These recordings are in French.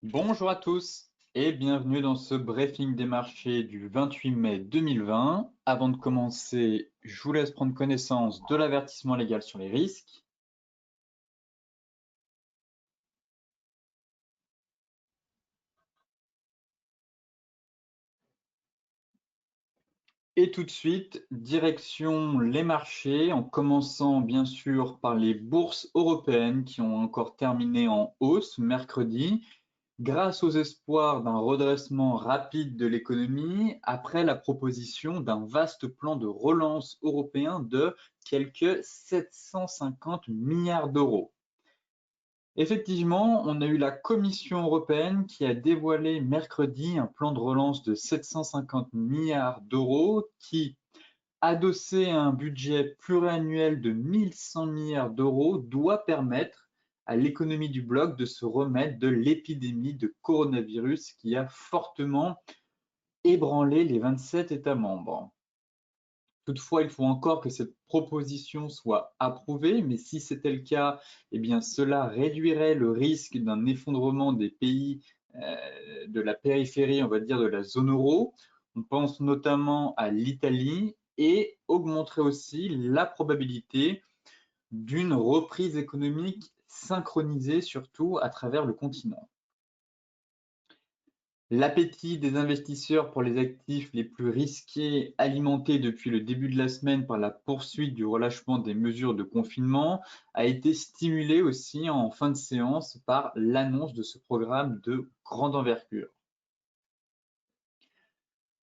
Bonjour à tous et bienvenue dans ce briefing des marchés du 28 mai 2020. Avant de commencer, je vous laisse prendre connaissance de l'avertissement légal sur les risques. Et tout de suite, direction les marchés, en commençant bien sûr par les bourses européennes qui ont encore terminé en hausse mercredi, grâce aux espoirs d'un redressement rapide de l'économie après la proposition d'un vaste plan de relance européen de quelque 750 milliards d'euros. Effectivement, on a eu la Commission européenne qui a dévoilé mercredi un plan de relance de 750 milliards d'euros qui, adossé à un budget pluriannuel de 1 100 milliards d'euros, doit permettre à l'économie du bloc de se remettre de l'épidémie de coronavirus qui a fortement ébranlé les 27 États membres. Toutefois, il faut encore que cette proposition soit approuvée, mais si c'était le cas, eh bien, cela réduirait le risque d'un effondrement des pays de la périphérie, on va dire, de la zone euro. On pense notamment à l'Italie et augmenterait aussi la probabilité d'une reprise économique synchronisée, surtout à travers le continent. L'appétit des investisseurs pour les actifs les plus risqués, alimenté depuis le début de la semaine par la poursuite du relâchement des mesures de confinement, a été stimulé aussi en fin de séance par l'annonce de ce programme de grande envergure.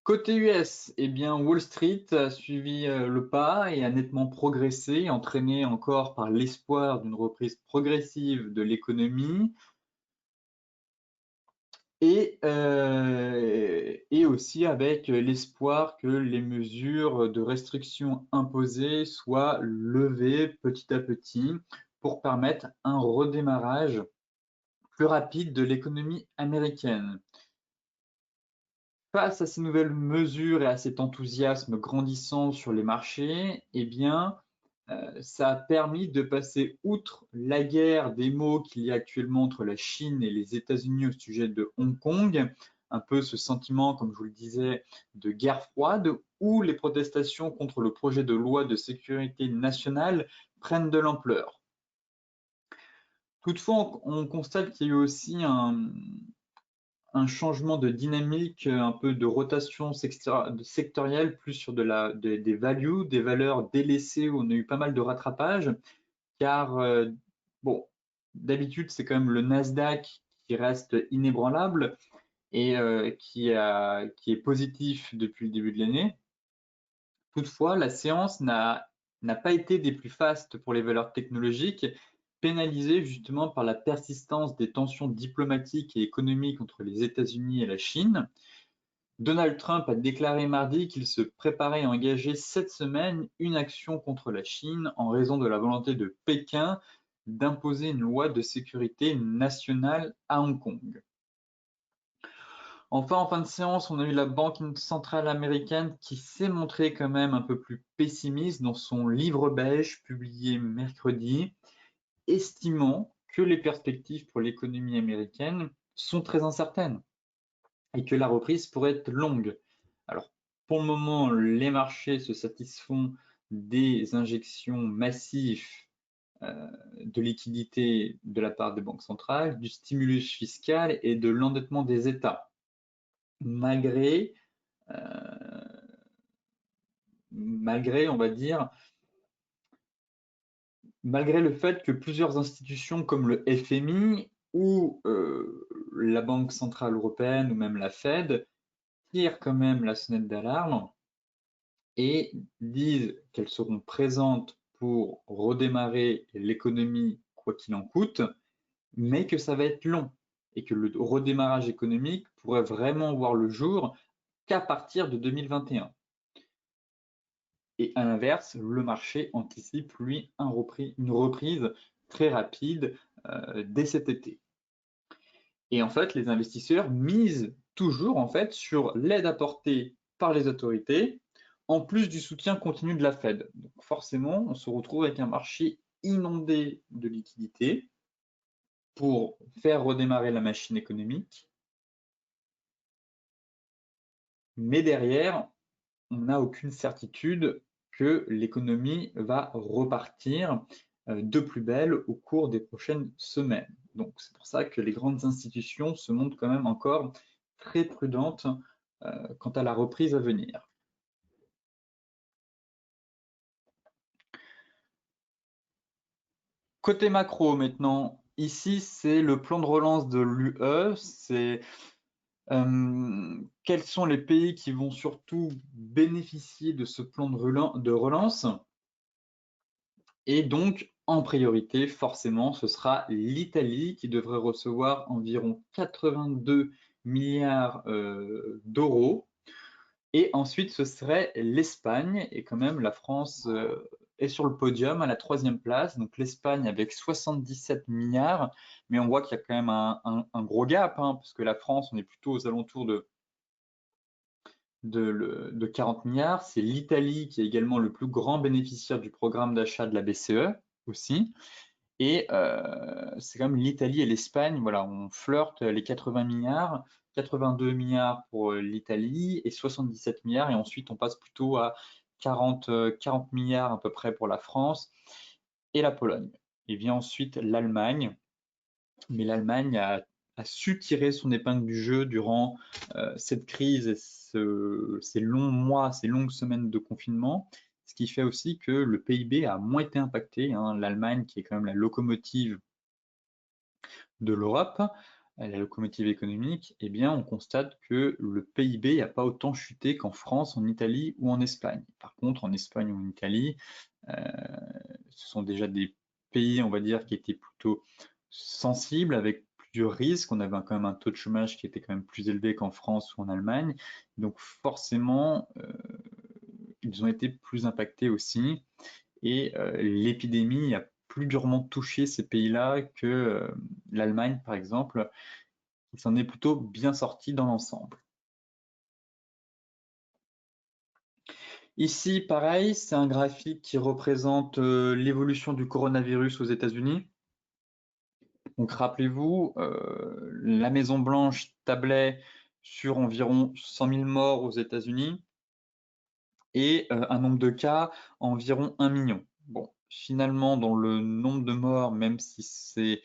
Côté US, eh bien Wall Street a suivi le pas et a nettement progressé, entraîné encore par l'espoir d'une reprise progressive de l'économie. Et aussi avec l'espoir que les mesures de restriction imposées soient levées petit à petit pour permettre un redémarrage plus rapide de l'économie américaine. Face à ces nouvelles mesures et à cet enthousiasme grandissant sur les marchés, eh bien, ça a permis de passer outre la guerre des mots qu'il y a actuellement entre la Chine et les États-Unis au sujet de Hong Kong, un peu ce sentiment, comme je vous le disais, de guerre froide, où les protestations contre le projet de loi de sécurité nationale prennent de l'ampleur. Toutefois, on constate qu'il y a eu aussi un changement de dynamique, un peu de rotation sectorielle, plus sur des values, des valeurs délaissées où on a eu pas mal de rattrapage, car bon, d'habitude c'est quand même le Nasdaq qui reste inébranlable et qui est positif depuis le début de l'année. Toutefois, la séance n'a pas été des plus fastes pour les valeurs technologiques, pénalisées justement par la persistance des tensions diplomatiques et économiques entre les États-Unis et la Chine. Donald Trump a déclaré mardi qu'il se préparait à engager cette semaine une action contre la Chine en raison de la volonté de Pékin d'imposer une loi de sécurité nationale à Hong Kong. Enfin, en fin de séance, on a eu la Banque centrale américaine qui s'est montrée quand même un peu plus pessimiste dans son livre beige publié mercredi, estimant que les perspectives pour l'économie américaine sont très incertaines et que la reprise pourrait être longue. Alors, pour le moment, les marchés se satisfont des injections massives de liquidités de la part des banques centrales, du stimulus fiscal et de l'endettement des États, malgré, on va dire, malgré le fait que plusieurs institutions comme le FMI ou la Banque centrale européenne ou même la Fed tirent quand même la sonnette d'alarme et disent qu'elles seront présentes pour redémarrer l'économie quoi qu'il en coûte, mais que ça va être long et que le redémarrage économique pourrait vraiment voir le jour qu'à partir de 2021. Et à l'inverse, le marché anticipe, lui, une reprise très rapide dès cet été. Et en fait, les investisseurs misent toujours en fait sur l'aide apportée par les autorités, en plus du soutien continu de la Fed. Donc forcément, on se retrouve avec un marché inondé de liquidités pour faire redémarrer la machine économique. Mais derrière, on n'a aucune certitude que l'économie va repartir de plus belle au cours des prochaines semaines. Donc c'est pour ça que les grandes institutions se montrent quand même encore très prudentes quant à la reprise à venir. Côté macro maintenant, ici c'est le plan de relance de l'UE, c'est quels sont les pays qui vont surtout bénéficier de ce plan de relance? Et donc, en priorité, forcément, ce sera l'Italie qui devrait recevoir environ 82 milliards d'euros. Et ensuite, ce serait l'Espagne. Et quand même, la France est sur le podium à la 3e place. Donc l'Espagne avec 77 milliards. Mais on voit qu'il y a quand même un gros gap, hein, parce que la France, on est plutôt aux alentours de 40 milliards. C'est l'Italie qui est également le plus grand bénéficiaire du programme d'achat de la BCE aussi. Et c'est quand même l'Italie et l'Espagne, voilà, on flirte les 80 milliards, 82 milliards pour l'Italie et 77 milliards. Et ensuite, on passe plutôt à 40 milliards à peu près pour la France et la Pologne. Et vient ensuite l'Allemagne. Mais l'Allemagne a su tirer son épingle du jeu durant cette crise et ces longs mois, ces longues semaines de confinement, ce qui fait aussi que le PIB a moins été impacté, hein. L'Allemagne, qui est quand même la locomotive de l'Europe, la locomotive économique, eh bien, on constate que le PIB n'a pas autant chuté qu'en France, en Italie ou en Espagne. Par contre, en Espagne ou en Italie, ce sont déjà des pays, on va dire, qui étaient plutôt sensibles, avec plusieurs risques. On avait quand même un taux de chômage qui était quand même plus élevé qu'en France ou en Allemagne. Donc forcément, ils ont été plus impactés aussi. Et l'épidémie a plus durement touché ces pays-là que l'Allemagne, par exemple, qui s'en est plutôt bien sorti dans l'ensemble. Ici, pareil, c'est un graphique qui représente l'évolution du coronavirus aux États-Unis. Donc rappelez-vous, la Maison-Blanche tablait sur environ 100 000 morts aux États-Unis et un nombre de cas environ 1 million. Bon, finalement, dans le nombre de morts, même si c'est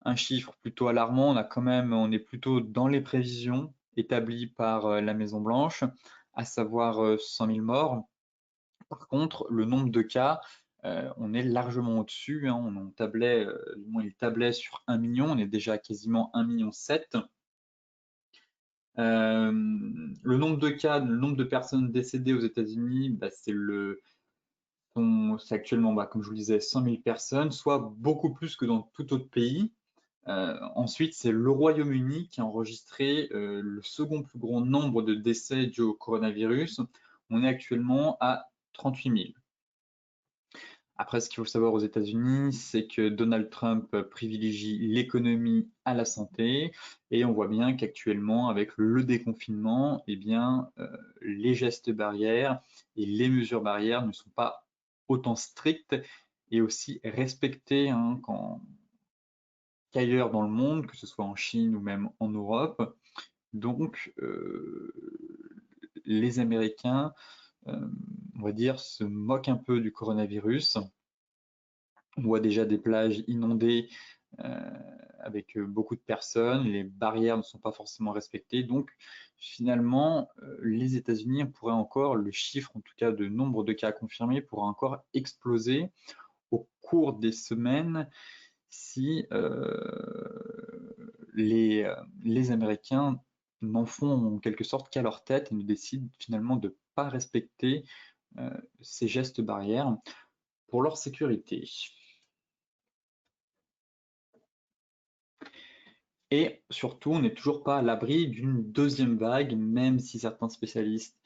un chiffre plutôt alarmant, on est plutôt dans les prévisions établies par la Maison-Blanche, à savoir 100 000 morts. Par contre, le nombre de cas, on est largement au-dessus, hein. On tablait, du moins il tablait sur 1 million, on est déjà à quasiment 1,7 million. Le nombre de cas, le nombre de personnes décédées aux États-Unis, bah, c'est actuellement, bah, comme je vous le disais, 100 000 personnes, soit beaucoup plus que dans tout autre pays. Ensuite, c'est le Royaume-Uni qui a enregistré le second plus grand nombre de décès dus au coronavirus. On est actuellement à 38 000. Après, ce qu'il faut savoir aux États-Unis, c'est que Donald Trump privilégie l'économie à la santé, et on voit bien qu'actuellement, avec le déconfinement, eh bien, les gestes barrières et les mesures barrières ne sont pas autant strictes et aussi respectées, hein, qu'ailleurs dans le monde, que ce soit en Chine ou même en Europe. Donc, les Américains, on va dire, se moquent un peu du coronavirus. On voit déjà des plages inondées avec beaucoup de personnes, les barrières ne sont pas forcément respectées. Donc, finalement, les États-Unis pourraient encore, le chiffre en tout cas de nombre de cas confirmés pourrait encore exploser au cours des semaines si les Américains n'en font en quelque sorte qu'à leur tête et ne décident finalement de ne pas respecter ces gestes barrières pour leur sécurité. Et surtout, on n'est toujours pas à l'abri d'une deuxième vague, même si certains spécialistes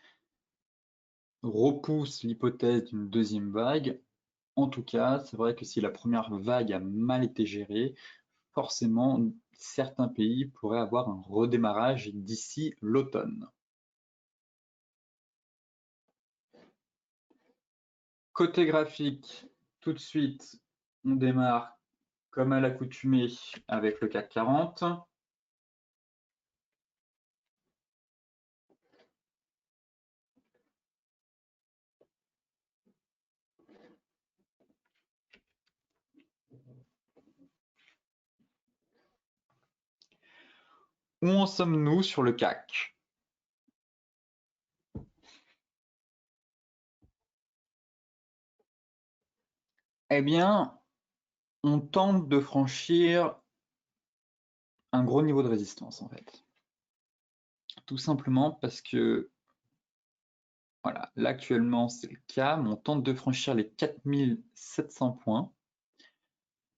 repoussent l'hypothèse d'une deuxième vague. En tout cas, c'est vrai que si la première vague a mal été gérée, forcément, certains pays pourraient avoir un redémarrage d'ici l'automne. Côté graphique, tout de suite, on démarre comme à l'accoutumée avec le CAC 40. Où en sommes-nous sur le CAC? Eh bien, on tente de franchir un gros niveau de résistance en fait. Tout simplement parce que, voilà, là actuellement c'est le cas, mais on tente de franchir les 4700 points.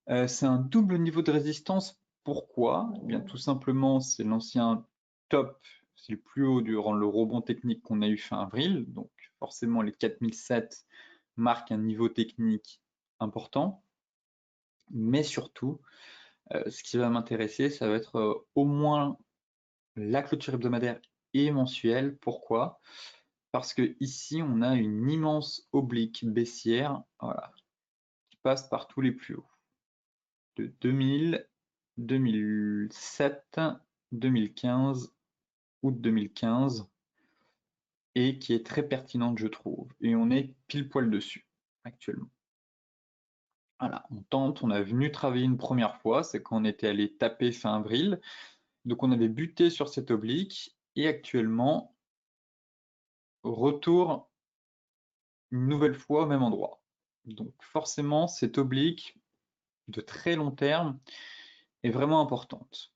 C'est un double niveau de résistance. Pourquoi? Eh bien, tout simplement, c'est l'ancien top, c'est le plus haut durant le rebond technique qu'on a eu fin avril. Donc, forcément, les 4007 marquent un niveau technique important. Mais surtout, ce qui va m'intéresser, ça va être au moins la clôture hebdomadaire et mensuelle. Pourquoi? Parce que ici, on a une immense oblique baissière, voilà, qui passe par tous les plus hauts. De 2000, 2007, 2015, août 2015, et qui est très pertinente, je trouve. Et on est pile poil dessus, actuellement. Voilà, on tente, on a venu travailler une première fois, c'est quand on était allé taper fin avril. Donc on avait buté sur cette oblique, et actuellement, retour une nouvelle fois au même endroit. Donc forcément, cette oblique de très long terme est vraiment importante.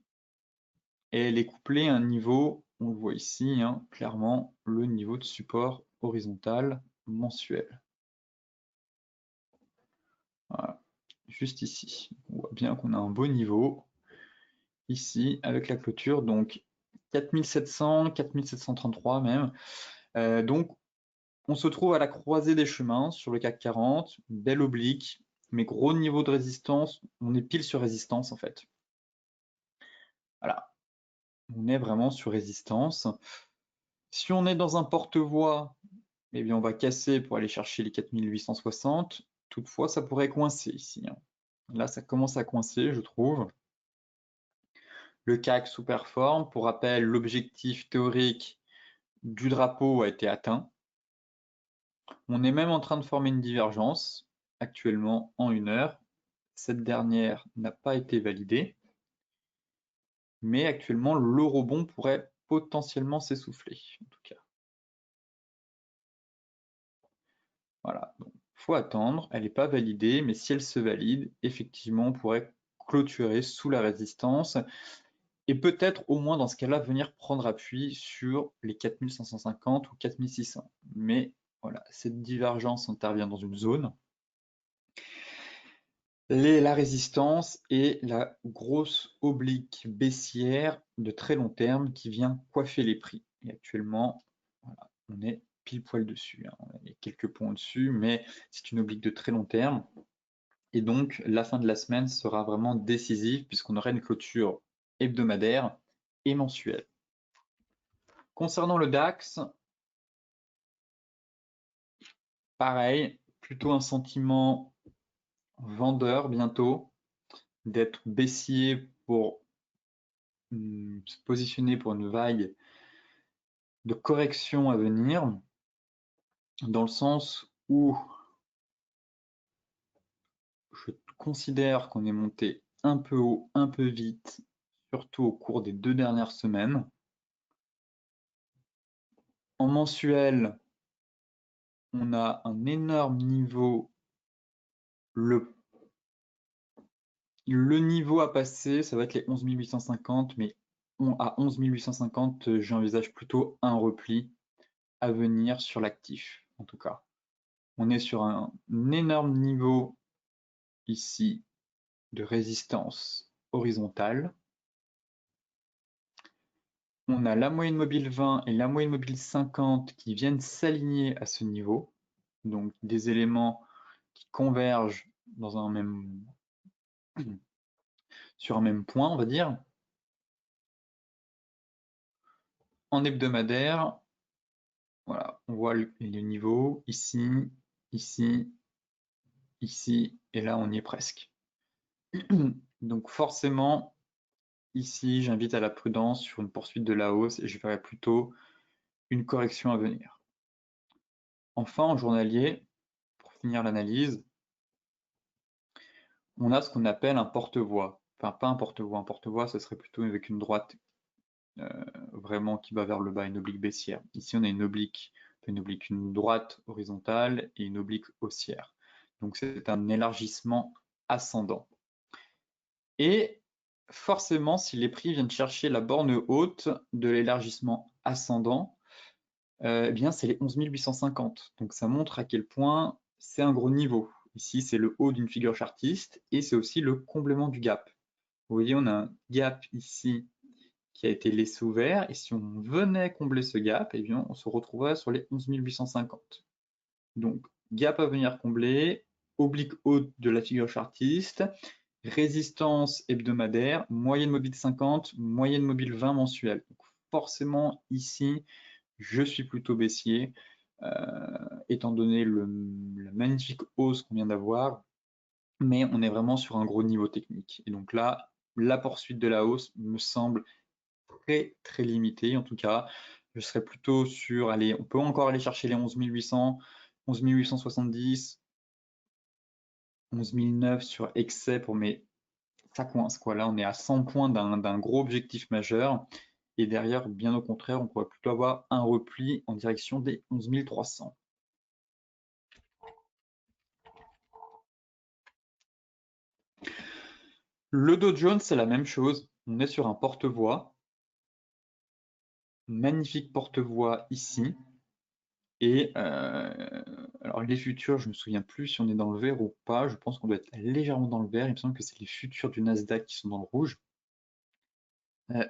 Et elle est couplée à un niveau, on le voit ici, hein, clairement, le niveau de support horizontal mensuel. Voilà, juste ici. On voit bien qu'on a un beau niveau ici avec la clôture, donc 4700, 4733 même. Donc on se trouve à la croisée des chemins sur le CAC 40, belle oblique, mais gros niveau de résistance, on est pile sur résistance en fait. Voilà, on est vraiment sur résistance. Si on est dans un porte-voie, eh bien on va casser pour aller chercher les 4860. Toutefois, ça pourrait coincer ici, hein. Là, ça commence à coincer, je trouve. Le CAC sous-performe. Pour rappel, l'objectif théorique du drapeau a été atteint. On est même en train de former une divergence actuellement en 1 heure. Cette dernière n'a pas été validée, mais actuellement le rebond pourrait potentiellement s'essouffler, en tout cas. Voilà, donc faut attendre, elle n'est pas validée, mais si elle se valide, effectivement, on pourrait clôturer sous la résistance et peut-être au moins dans ce cas-là venir prendre appui sur les 4550 ou 4600. Mais voilà, cette divergence intervient dans une zone. La résistance et la grosse oblique baissière de très long terme qui vient coiffer les prix. Et actuellement, voilà, on est pile poil dessus, hein. On est quelques points au-dessus, mais c'est une oblique de très long terme. Et donc, la fin de la semaine sera vraiment décisive puisqu'on aura une clôture hebdomadaire et mensuelle. Concernant le DAX, pareil, plutôt un sentiment vendeur bientôt, d'être baissier pour se positionner pour une vague de correction à venir, dans le sens où je considère qu'on est monté un peu haut, un peu vite, surtout au cours des 2 dernières semaines. En mensuel, on a un énorme niveau. Le niveau à passer, ça va être les 11 850, mais à 11 850, j'envisage plutôt un repli à venir sur l'actif, en tout cas. On est sur un énorme niveau ici de résistance horizontale. On a la moyenne mobile 20 et la moyenne mobile 50 qui viennent s'aligner à ce niveau. Donc des éléments qui convergent dans un même, sur un même point, on va dire. En hebdomadaire, voilà, on voit les niveaux ici, ici, ici, et là on y est presque. Donc forcément, ici, j'invite à la prudence sur une poursuite de la hausse et je verrai plutôt une correction à venir. Enfin, en journalier, pour finir l'analyse, on a ce qu'on appelle un porte-voix. Enfin, pas un porte-voix, ce serait plutôt avec une droite vraiment qui va vers le bas, une oblique baissière. Ici, on a une droite horizontale et une oblique haussière. Donc, c'est un élargissement ascendant. Et forcément, si les prix viennent chercher la borne haute de l'élargissement ascendant, eh bien, c'est les 11 850. Donc, ça montre à quel point c'est un gros niveau. Ici, c'est le haut d'une figure chartiste et c'est aussi le comblement du gap. Vous voyez, on a un gap ici qui a été laissé ouvert et si on venait combler ce gap, eh bien, on se retrouverait sur les 11 850. Donc, gap à venir combler, oblique haute de la figure chartiste, résistance hebdomadaire, moyenne mobile 50, moyenne mobile 20 mensuelle. Donc forcément, ici, je suis plutôt baissier, étant donné la magnifique hausse qu'on vient d'avoir, mais on est vraiment sur un gros niveau technique. Et donc là, la poursuite de la hausse me semble très très limitée. En tout cas, je serais plutôt sur, allez, on peut encore aller chercher les 11 800, 11 870, 11 009 sur excès pour mes ça coince quoi. Là, on est à 100 points d'un gros objectif majeur. Et derrière, bien au contraire, on pourrait plutôt avoir un repli en direction des 11 300. Le Dow Jones, c'est la même chose. On est sur un porte-voix. Magnifique porte-voix ici. Et alors les futurs, je ne me souviens plus si on est dans le vert ou pas. Je pense qu'on doit être légèrement dans le vert. Il me semble que c'est les futurs du Nasdaq qui sont dans le rouge.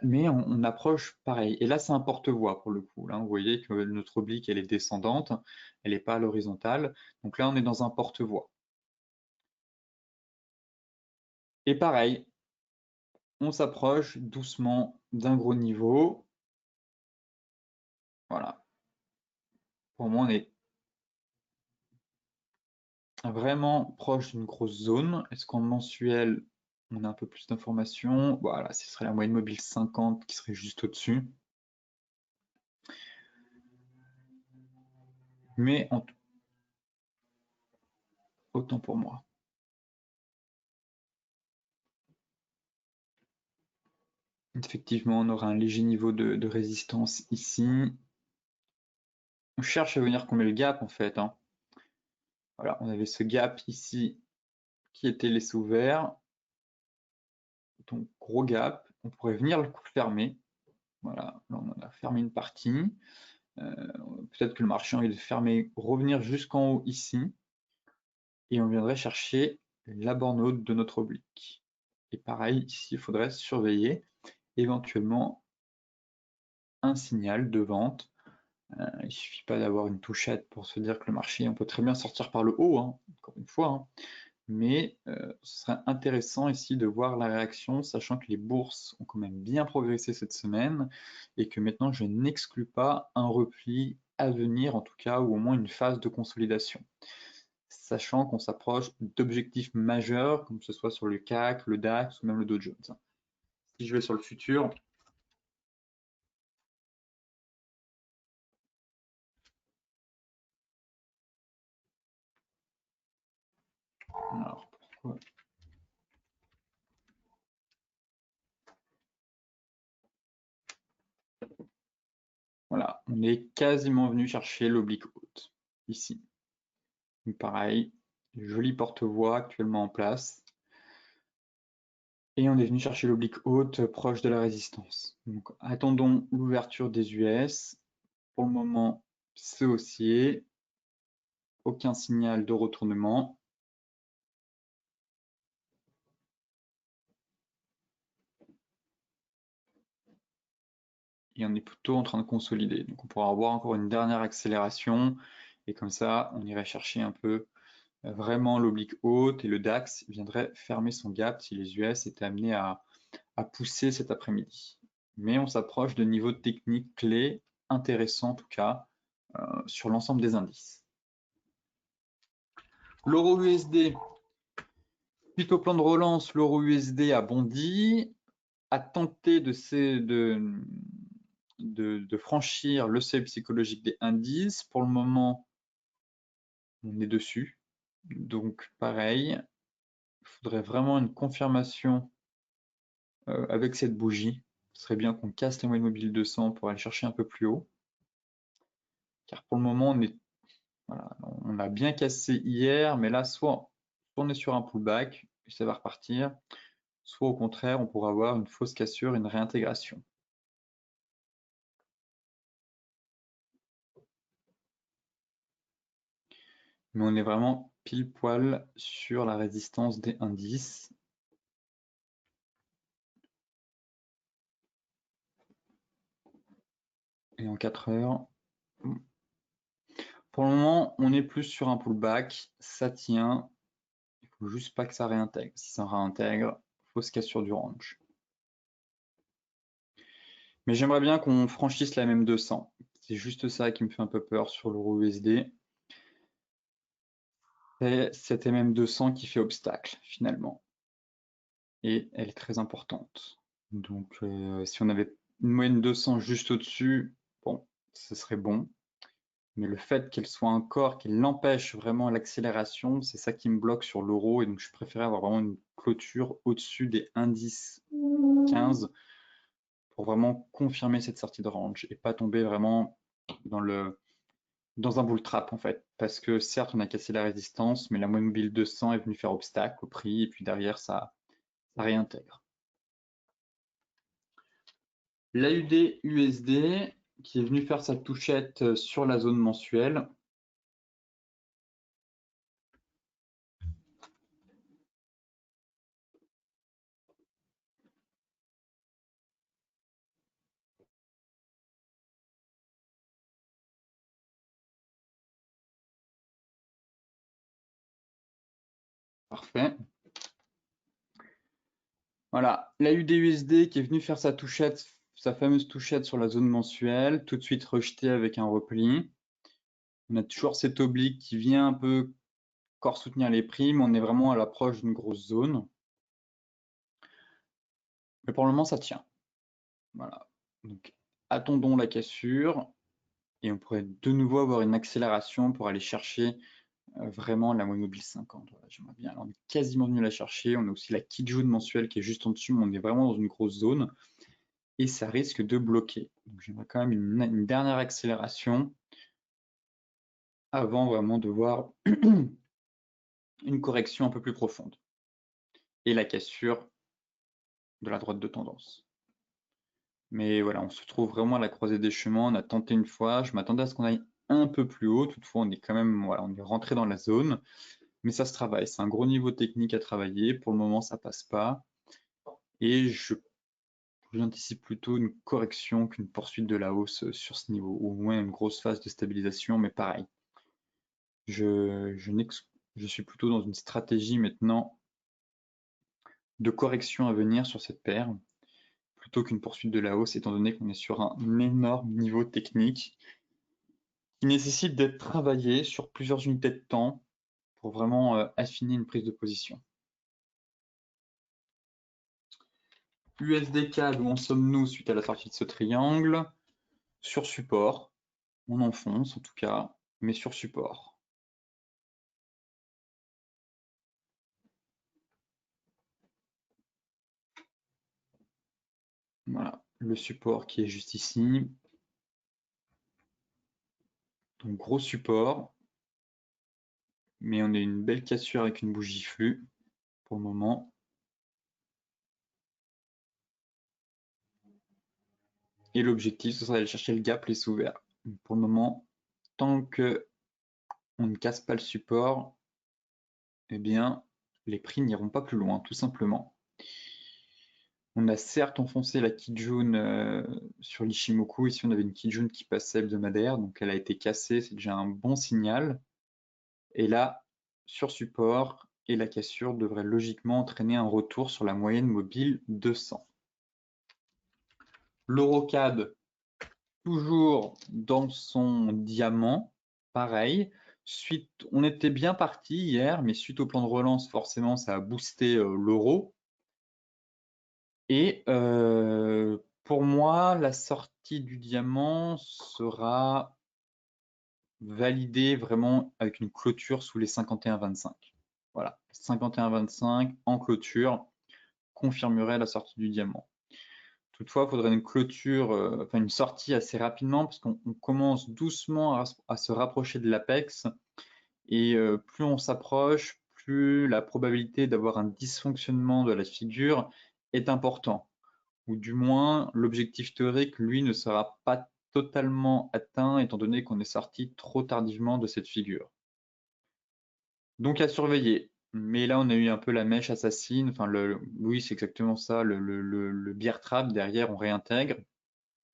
Mais on approche pareil. Et là, c'est un porte-voix pour le coup. Là, vous voyez que notre oblique, elle est descendante, elle n'est pas à l'horizontale. Donc là, on est dans un porte-voix. Et pareil, on s'approche doucement d'un gros niveau. Voilà. Pour moi, on est vraiment proche d'une grosse zone. Est-ce qu'en mensuel, on a un peu plus d'informations? Voilà, ce serait la moyenne mobile 50 qui serait juste au-dessus. Mais autant pour moi. Effectivement, on aura un léger niveau de résistance ici. On cherche à venir combler le gap en fait, hein. Voilà, on avait ce gap ici qui était laissé ouvert. Donc gros gap, on pourrait venir le fermer. Voilà, là on en a fermé une partie. Peut-être que le marché a envie de fermer, revenir jusqu'en haut ici. Et on viendrait chercher la borne haute de notre oblique. Et pareil, ici, il faudrait surveiller éventuellement un signal de vente. Il ne suffit pas d'avoir une touchette pour se dire que le marché, on peut très bien sortir par le haut, hein, encore une fois, hein. Mais ce serait intéressant ici de voir la réaction, sachant que les bourses ont quand même bien progressé cette semaine et que maintenant je n'exclus pas un repli à venir, en tout cas, ou au moins une phase de consolidation, sachant qu'on s'approche d'objectifs majeurs, comme ce soit sur le CAC, le DAX ou même le Dow Jones. Si je vais sur le futur, alors pourquoi voilà, on est quasiment venu chercher l'oblique haute, ici. Donc pareil, joli porte-voix actuellement en place. Et on est venu chercher l'oblique haute proche de la résistance. Donc attendons l'ouverture des US. Pour le moment, c'est haussier. Aucun signal de retournement. Et on est plutôt en train de consolider. Donc on pourra avoir encore une dernière accélération. Et comme ça, on irait chercher un peu vraiment l'oblique haute et le DAX viendrait fermer son gap si les US étaient amenés à pousser cet après-midi. Mais on s'approche de niveaux techniques clés intéressants en tout cas sur l'ensemble des indices. L'euro USD, Suite au plan de relance, l'euro USD a bondi, a tenté de franchir le seuil psychologique des indices. Pour le moment, on est dessus. Donc pareil, il faudrait vraiment une confirmation avec cette bougie. Ce serait bien qu'on casse les moyennes mobiles 200 pour aller chercher un peu plus haut. Car pour le moment, on a bien cassé hier, mais là, soit on est sur un pullback, et ça va repartir, soit au contraire, on pourra avoir une fausse cassure, une réintégration. Mais on est vraiment pile poil sur la résistance des indices. Et en 4 heures, pour le moment, on est plus sur un pullback, ça tient. Il faut juste pas que ça réintègre. Si ça réintègre, fausse cassure du range. Mais j'aimerais bien qu'on franchisse la même 200. C'est juste ça qui me fait un peu peur sur l'euro USD. C'est cette MM200 qui fait obstacle finalement. Et elle est très importante. Donc si on avait une moyenne 200 juste au-dessus, bon, ce serait bon. Mais le fait qu'elle soit encore, qu'elle empêche vraiment l'accélération, c'est ça qui me bloque sur l'euro. Et donc je préférais avoir vraiment une clôture au-dessus des indices 15 pour vraiment confirmer cette sortie de range et pas tomber vraiment dans un bull trap en fait. Parce que certes, on a cassé la résistance, mais la moyenne mobile 200 est venue faire obstacle au prix et puis derrière, ça réintègre. L'AUD USD qui est venu faire sa touchette sur la zone mensuelle. Parfait. Voilà, l'AUD-USD qui est venu faire sa touchette, sa fameuse touchette sur la zone mensuelle, tout de suite rejetée avec un repli. On a toujours cet oblique qui vient un peu encore soutenir les prix, mais on est vraiment à l'approche d'une grosse zone. Mais pour le moment, ça tient. Voilà. Donc, attendons la cassure et on pourrait de nouveau avoir une accélération pour aller chercher vraiment la moyenne mobile 50. Voilà, j'aimerais bien. Alors, on est quasiment venu la chercher. On a aussi la Kijun mensuelle qui est juste en dessus, mais on est vraiment dans une grosse zone et ça risque de bloquer. Donc, j'aimerais quand même une dernière accélération avant vraiment de voir une correction un peu plus profonde et la cassure de la droite de tendance. Mais voilà, on se trouve vraiment à la croisée des chemins. On a tenté une fois. Je m'attendais à ce qu'on aille un peu plus haut. Toutefois, on est quand même, voilà, on est rentré dans la zone. Mais ça se travaille. C'est un gros niveau technique à travailler. Pour le moment, ça passe pas. Et j'anticipe plutôt une correction qu'une poursuite de la hausse sur ce niveau, ou au moins une grosse phase de stabilisation. Mais pareil, je suis plutôt dans une stratégie maintenant de correction à venir sur cette paire, plutôt qu'une poursuite de la hausse, étant donné qu'on est sur un énorme niveau technique qui nécessite d'être travaillé sur plusieurs unités de temps pour vraiment affiner une prise de position. USD CAD, où en sommes-nous suite à la sortie de ce triangle? Sur support, on enfonce en tout cas, mais sur support. Voilà, le support qui est juste ici. Donc gros support, mais on a une belle cassure avec une bougie flux pour le moment. Et l'objectif, ce serait d'aller chercher le gap laissé ouvert. Pour le moment, tant que on ne casse pas le support, eh bien, les prix n'iront pas plus loin, tout simplement. On a certes enfoncé la Kijun sur l'Ishimoku. Ici, on avait une Kijun qui passait hebdomadaire, donc elle a été cassée, c'est déjà un bon signal. Et là, sur support, et la cassure devrait logiquement entraîner un retour sur la moyenne mobile 200. L'EuroCAD, toujours dans son diamant, pareil, On était bien parti hier, mais suite au plan de relance, forcément, ça a boosté l'euro. Et pour moi, la sortie du diamant sera validée vraiment avec une clôture sous les 51,25. Voilà, 51,25 en clôture confirmerait la sortie du diamant. Toutefois, il faudrait une clôture, enfin une sortie assez rapidement parce qu'on commence doucement à se rapprocher de l'apex et plus on s'approche, plus la probabilité d'avoir un dysfonctionnement de la figure est important. Ou du moins, l'objectif théorique, lui, ne sera pas totalement atteint étant donné qu'on est sorti trop tardivement de cette figure. Donc à surveiller. Mais là, on a eu un peu la mèche assassine. Enfin, oui, c'est exactement ça. Le bear trap derrière, on réintègre.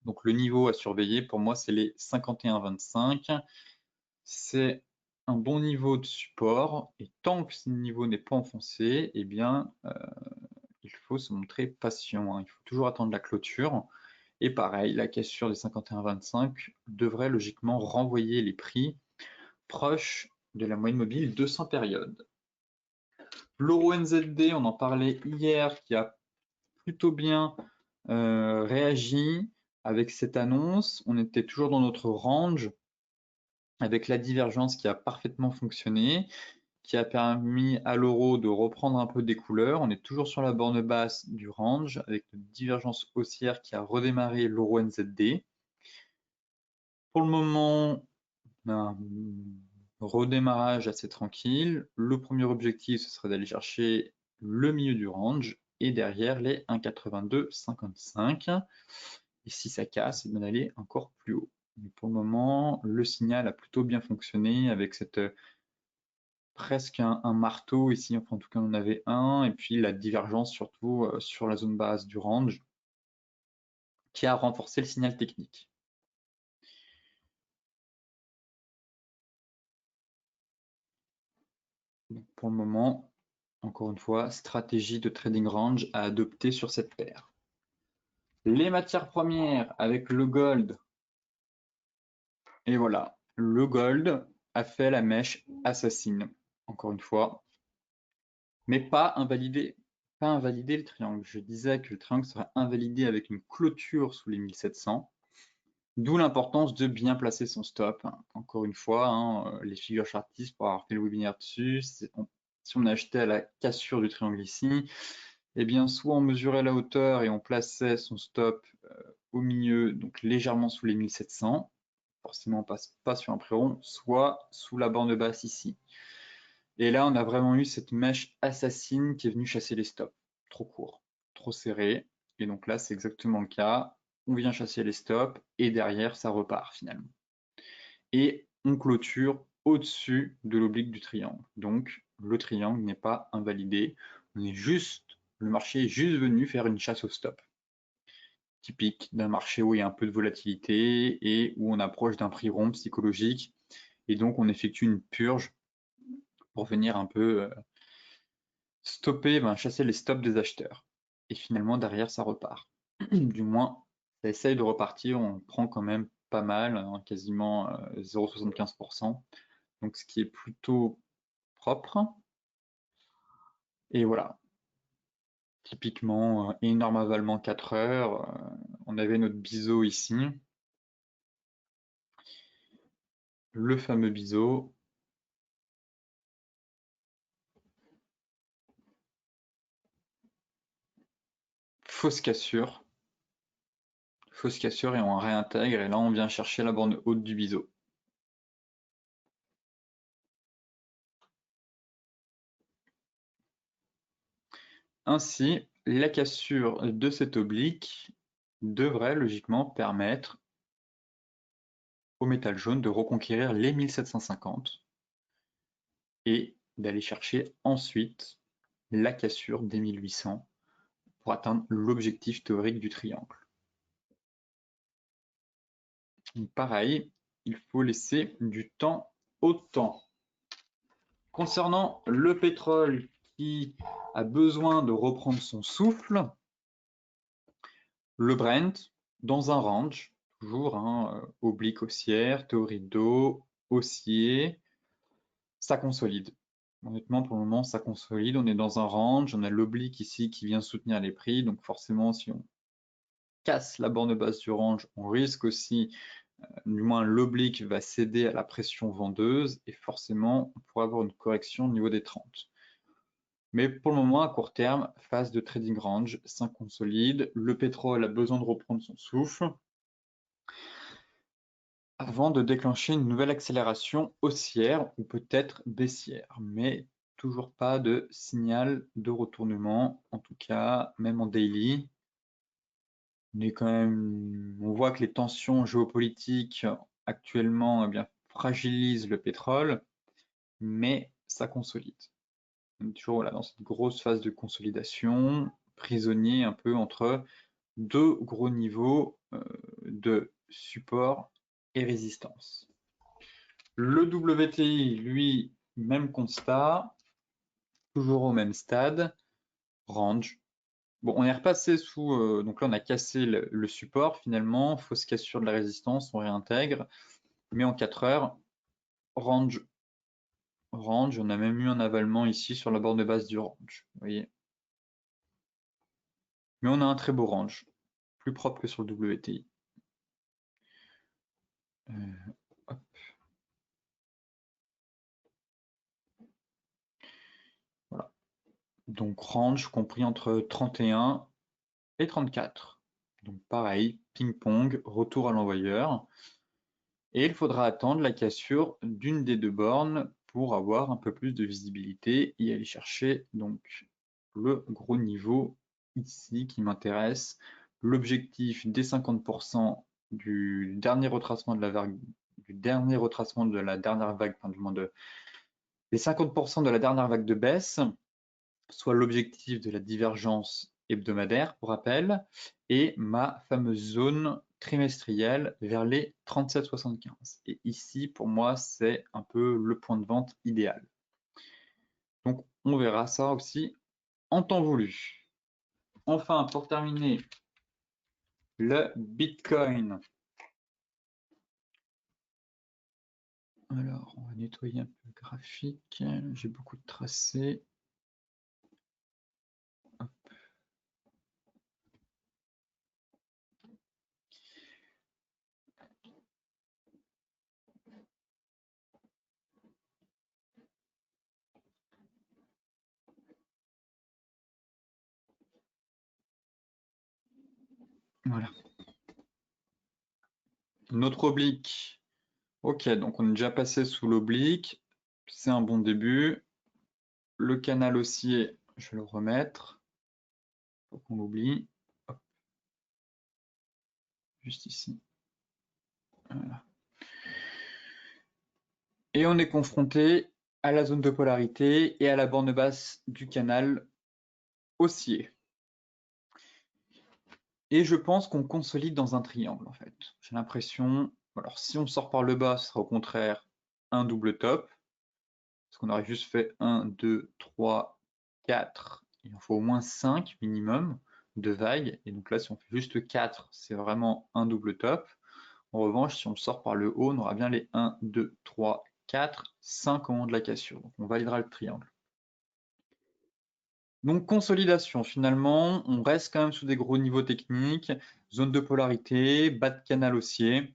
Donc le niveau à surveiller, pour moi, c'est les 51,25. C'est un bon niveau de support. Et tant que ce niveau n'est pas enfoncé, eh bien, il faut se montrer patient, hein. Il faut toujours attendre la clôture. Et pareil, la cassure des 51,25 devrait logiquement renvoyer les prix proches de la moyenne mobile 200 périodes. L'euro NZD, on en parlait hier, qui a plutôt bien réagi avec cette annonce. On était toujours dans notre range avec la divergence qui a parfaitement fonctionné, qui a permis à l'euro de reprendre un peu des couleurs. On est toujours sur la borne basse du range avec une divergence haussière qui a redémarré l'euro NZD. Pour le moment, on a un redémarrage assez tranquille. Le premier objectif, ce serait d'aller chercher le milieu du range et derrière les 1,8255. Et si ça casse, c'est d'aller encore plus haut. Mais pour le moment, le signal a plutôt bien fonctionné avec cette presque un marteau ici, enfin en tout cas on en avait un, et puis la divergence surtout sur la zone basse du range qui a renforcé le signal technique. Donc pour le moment, encore une fois, stratégie de trading range à adopter sur cette paire. Les matières premières avec le gold. Et voilà, le gold a fait la mèche assassine, encore une fois, mais pas invalidé le triangle. Je disais que le triangle serait invalidé avec une clôture sous les 1700, d'où l'importance de bien placer son stop. Encore une fois, hein, les figures chartistes, pour avoir fait le webinaire dessus, si on achetait à la cassure du triangle ici, eh bien soit on mesurait la hauteur et on plaçait son stop au milieu, donc légèrement sous les 1700, forcément on passe pas sur un pré-rond, soit sous la borne basse ici. Et là, on a vraiment eu cette mèche assassine qui est venue chasser les stops. Trop court, trop serré. Et donc là, c'est exactement le cas. On vient chasser les stops et derrière, ça repart finalement. Et on clôture au-dessus de l'oblique du triangle. Donc, le triangle n'est pas invalidé. Le marché est juste venu faire une chasse au stop. Typique d'un marché où il y a un peu de volatilité et où on approche d'un prix rond psychologique. Et donc, on effectue une purge pour venir un peu stopper, chasser les stops des acheteurs. Et finalement, derrière, ça repart. Du moins, ça essaye de repartir. On prend quand même pas mal, hein, quasiment 0,75%. Donc, ce qui est plutôt propre. Et voilà. Typiquement, énorme avalement 4 heures. On avait notre biseau ici. Le fameux biseau. Fausse cassure. Fausse cassure et on réintègre. Et là, on vient chercher la borne haute du biseau. Ainsi, la cassure de cet oblique devrait logiquement permettre au métal jaune de reconquérir les 1750 et d'aller chercher ensuite la cassure des 1800 pour atteindre l'objectif théorique du triangle. Donc pareil, il faut laisser du temps au temps. Concernant le pétrole qui a besoin de reprendre son souffle, le Brent dans un range, toujours oblique haussière, théorie d'eau, haussier, Ça consolide. Honnêtement, pour le moment, ça consolide. On est dans un range. On a l'oblique ici qui vient soutenir les prix. Donc forcément, si on casse la borne basse du range, on risque aussi, du moins l'oblique va céder à la pression vendeuse et forcément, on pourrait avoir une correction au niveau des 30. Mais pour le moment, à court terme, phase de trading range, ça consolide. Le pétrole a besoin de reprendre son souffle avant de déclencher une nouvelle accélération haussière ou peut-être baissière. Mais toujours pas de signal de retournement, en tout cas, même en daily. On voit que les tensions géopolitiques actuellement fragilisent le pétrole, mais ça consolide. On est toujours là dans cette grosse phase de consolidation, prisonnier un peu entre deux gros niveaux de support et résistance. Le WTI, lui, même constat, toujours au même stade, range. Bon, on est repassé sous, donc là on a cassé le support finalement, fausse cassure de la résistance, on réintègre, mais en 4 heures, range, on a même eu un avalement ici sur la borne de base du range, vous voyez. Mais on a un très beau range, plus propre que sur le WTI. Hop. Voilà. Donc range compris entre 31 et 34. Donc pareil, ping-pong, retour à l'envoyeur. Et il faudra attendre la cassure d'une des deux bornes pour avoir un peu plus de visibilité et aller chercher donc le gros niveau ici qui m'intéresse. L'objectif des 50% du dernier retracement de la vague, enfin, du moins les 50% de la dernière vague de baisse, soit l'objectif de la divergence hebdomadaire, pour rappel, et ma fameuse zone trimestrielle vers les 37,75. Et ici, pour moi, c'est un peu le point de vente idéal. Donc, on verra ça aussi en temps voulu. Enfin, pour terminer, le Bitcoin. Alors, on va nettoyer un peu le graphique. J'ai beaucoup de tracés. Hop. Voilà. Notre oblique. Ok, donc on est déjà passé sous l'oblique. C'est un bon début. Le canal haussier, je vais le remettre. Faut qu'on l'oublie. Juste ici. Voilà. Et on est confronté à la zone de polarité et à la borne basse du canal haussier. Et je pense qu'on consolide dans un triangle en fait. J'ai l'impression, alors si on sort par le bas, ce sera au contraire un double top. Parce qu'on aurait juste fait 1, 2, 3, 4. Il en faut au moins 5 minimum de vagues. Et donc là, si on fait juste 4, c'est vraiment un double top. En revanche, si on sort par le haut, on aura bien les 1, 2, 3, 4, 5 au moment de la cassure. Donc on validera le triangle. Donc consolidation, finalement, on reste quand même sous des gros niveaux techniques, zone de polarité, bas de canal haussier,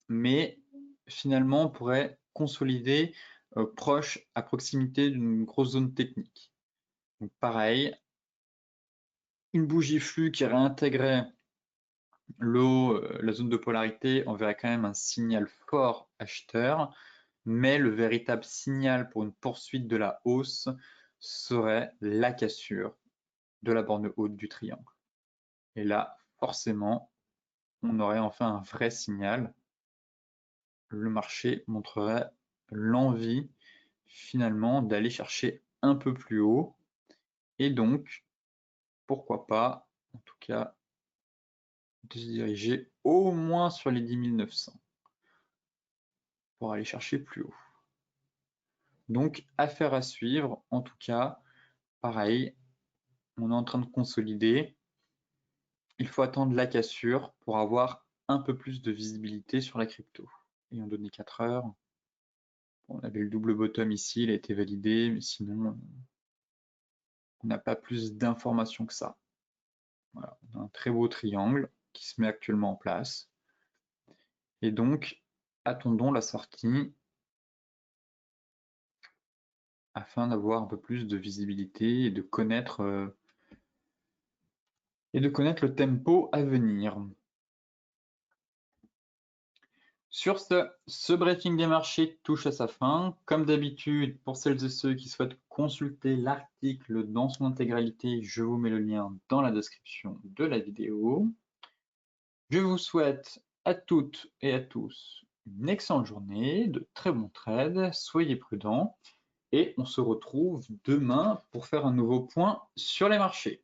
mais finalement on pourrait consolider proche, à proximité d'une grosse zone technique. Donc pareil, une bougie flux qui réintégrait le haut, la zone de polarité, on verrait quand même un signal fort acheteur, mais le véritable signal pour une poursuite de la hausse serait la cassure de la borne haute du triangle. Et là, forcément, on aurait enfin un vrai signal. Le marché montrerait l'envie finalement d'aller chercher un peu plus haut. Et donc, pourquoi pas, en tout cas, de se diriger au moins sur les 10 900 pour aller chercher plus haut. Donc, affaire à suivre. En tout cas, pareil, on est en train de consolider. Il faut attendre la cassure pour avoir un peu plus de visibilité sur la crypto. Ayant donné 4 heures. On avait le double bottom ici, il a été validé, mais sinon, on n'a pas plus d'informations que ça. Voilà, on a un très beau triangle qui se met actuellement en place. Et donc, attendons la sortie afin d'avoir un peu plus de visibilité et de connaître le tempo à venir. Sur ce briefing des marchés touche à sa fin. Comme d'habitude, pour celles et ceux qui souhaitent consulter l'article dans son intégralité, je vous mets le lien dans la description de la vidéo. Je vous souhaite à toutes et à tous une excellente journée, de très bons trades, soyez prudents et on se retrouve demain pour faire un nouveau point sur les marchés.